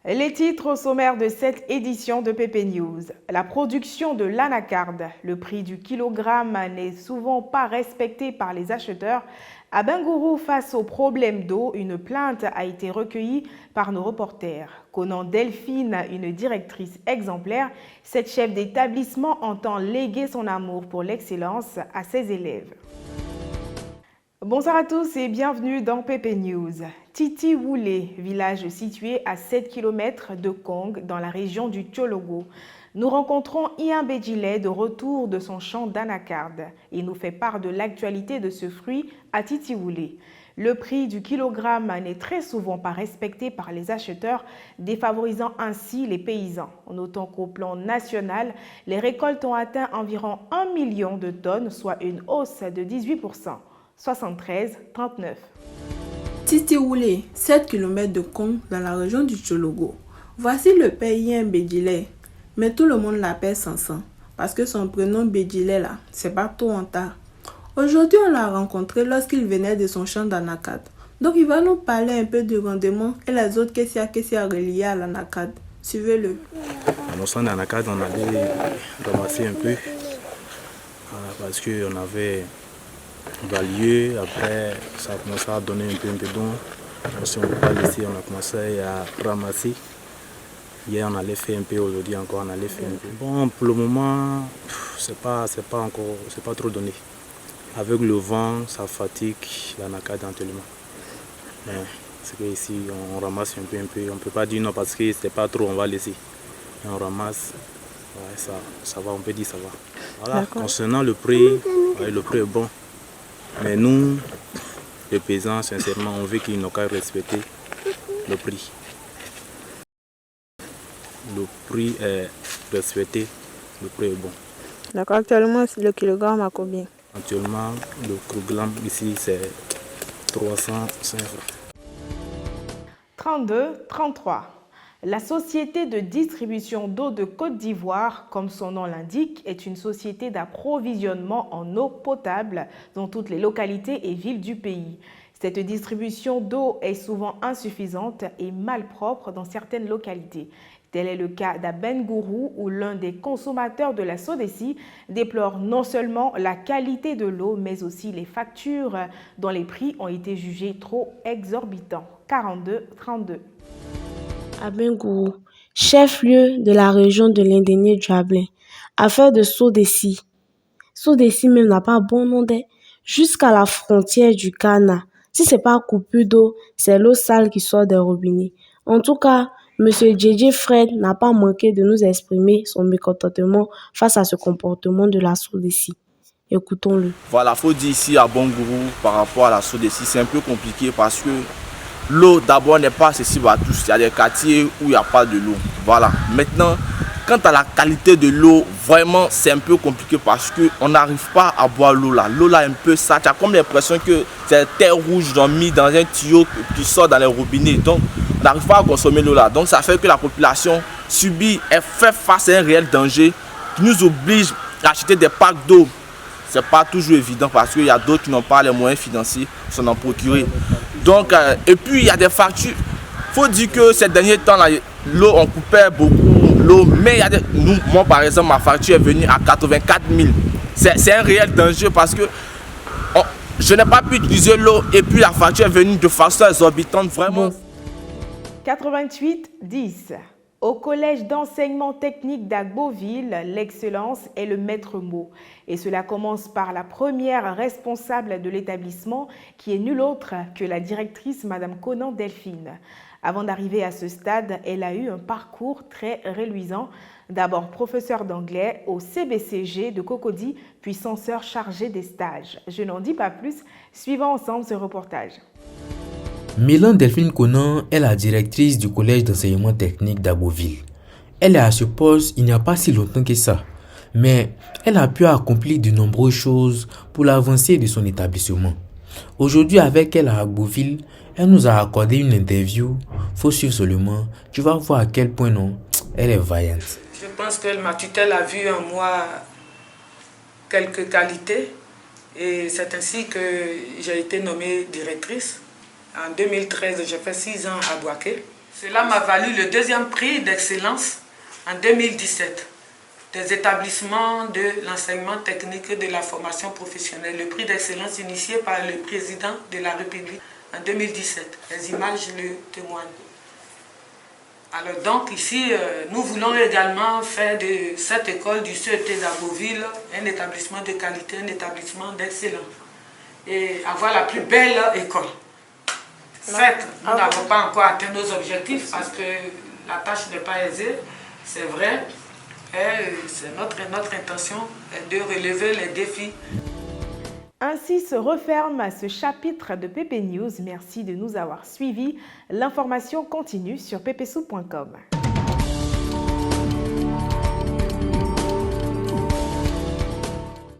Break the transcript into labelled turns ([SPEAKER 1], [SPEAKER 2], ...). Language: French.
[SPEAKER 1] Les titres au sommaire de cette édition de PP News. La production de l'anacarde. Le prix du kilogramme n'est souvent pas respecté par les acheteurs. À Bengourou, face aux problèmes d'eau, une plainte a été recueillie par nos reporters. Connant Delphine, une directrice exemplaire, cette chef d'établissement entend léguer son amour pour l'excellence à ses élèves. Bonsoir à tous et bienvenue dans PP News. Titi Woulé, village situé à 7 km de Kong dans la région du Tchologo. Nous rencontrons Ian Bedjile de retour de son champ d'anacarde. Il nous fait part de l'actualité de ce fruit à Titi Woulé. Le prix du kilogramme n'est très souvent pas respecté par les acheteurs, défavorisant ainsi les paysans. Notons qu'au plan national, les récoltes ont atteint environ 1 million de tonnes, soit une hausse de 18%. 73-39.
[SPEAKER 2] Titi Woulé, 7 km de Kong dans la région du Tchologo. Voici le père Ian Bedjile, mais tout le monde l'appelle Sansan, parce que son prénom Bedjile là, c'est pas trop en tard. Aujourd'hui, on l'a rencontré lorsqu'il venait de son champ d'anacarde. Donc il va nous parler un peu du rendement et les autres questions reliées à l'anacarde. Suivez-le.
[SPEAKER 3] Dans son d'anacarde, on allait ramasser un peu, parce qu'on avait valué, après ça a commencé à donner un peu d'eau. Si on ne peut pas laisser, on a commencé à ramasser. Hier on allait faire un peu, aujourd'hui encore on allait faire un peu. Bon, pour le moment, c'est pas trop donné. Avec le vent, ça fatigue l'anacarde actuellement. Mais c'est qu'ici on ramasse un peu. On ne peut pas dire non parce que c'est pas trop, on va laisser. Et on ramasse, ouais, ça va, on peut dire ça va. Voilà, concernant le prix, ouais, le prix est bon. Mais nous, les paysans, sincèrement, on veut qu'ils n'ont qu'à respecter le prix. Le prix est respecté, le prix est bon.
[SPEAKER 2] D'accord, actuellement, le kilogramme à combien?
[SPEAKER 3] Actuellement, le kilogramme ici, c'est 305 francs.
[SPEAKER 1] 32-33. La société de distribution d'eau de Côte d'Ivoire, comme son nom l'indique, est une société d'approvisionnement en eau potable dans toutes les localités et villes du pays. Cette distribution d'eau est souvent insuffisante et malpropre dans certaines localités. Tel est le cas d'à Bengourou où l'un des consommateurs de la SODECI déplore non seulement la qualité de l'eau mais aussi les factures dont les prix ont été jugés trop exorbitants. 42-32.
[SPEAKER 4] À Bengourou, chef-lieu de la région de l'Indénié Djablin, affaire de SODECI. SODECI même n'a pas bon nom jusqu'à la frontière du Ghana. Si c'est pas coupure d'eau, c'est l'eau sale qui sort des robinets. En tout cas, Monsieur Djedje Fred n'a pas manqué de nous exprimer son mécontentement face à ce comportement de la SODECI. Écoutons-le.
[SPEAKER 5] Voilà, faut dire ici à Bengourou par rapport à la SODECI, c'est un peu compliqué parce que l'eau d'abord n'est pas accessible à tous. Il y a des quartiers où il n'y a pas de l'eau. Voilà. Maintenant, quant à la qualité de l'eau, vraiment c'est un peu compliqué parce qu'on n'arrive pas à boire l'eau là. L'eau là est un peu sale. Tu as comme l'impression que c'est terre rouge mis dans un tuyau qui sort dans les robinets. Donc on n'arrive pas à consommer l'eau là. Donc ça fait que la population subit et fait face à un réel danger qui nous oblige à acheter des packs d'eau. C'est pas toujours évident parce qu'il y a d'autres qui n'ont pas les moyens financiers de s'en procurer. Donc, et puis il y a des factures. Il faut dire que ces derniers temps, l'eau, on coupait beaucoup l'eau. Mais il y a moi par exemple, ma facture est venue à 84 000. C'est un réel danger parce que je n'ai pas pu utiliser l'eau et puis la facture est venue de façon exorbitante. Vraiment.
[SPEAKER 1] 88-10. Au collège d'enseignement technique d'Agboville, l'excellence est le maître mot. Et cela commence par la première responsable de l'établissement, qui est nulle autre que la directrice Madame Connant Delphine. Avant d'arriver à ce stade, elle a eu un parcours très reluisant. D'abord professeur d'anglais au CBCG de Cocody, puis censeur chargé des stages. Je n'en dis pas plus, suivons ensemble ce reportage.
[SPEAKER 6] Mélan Delphine Connant est la directrice du collège d'enseignement technique d'Agboville. Elle est à ce poste il n'y a pas si longtemps que ça, mais elle a pu accomplir de nombreuses choses pour l'avancée de son établissement. Aujourd'hui, avec elle à Agboville, elle nous a accordé une interview. Faut suivre seulement, tu vas voir à quel point non, elle est vaillante.
[SPEAKER 7] Je pense que ma tutelle a vu en moi quelques qualités et c'est ainsi que j'ai été nommée directrice. En 2013, j'ai fait 6 ans à Boaké. Cela m'a valu le 2e prix d'excellence en 2017 des établissements de l'enseignement technique et de la formation professionnelle. Le prix d'excellence initié par le président de la République en 2017. Les images le témoignent. Alors donc ici, nous voulons également faire de cette école du CET d'Abbeville un établissement de qualité, un établissement d'excellence et avoir la plus belle école. Certes, nous n'avons pas encore atteint nos objectifs parce que la tâche n'est pas aisée, c'est vrai, et c'est notre intention de relever les défis.
[SPEAKER 1] Ainsi se referme ce chapitre de PP News. Merci de nous avoir suivis. L'information continue sur ppsou.com.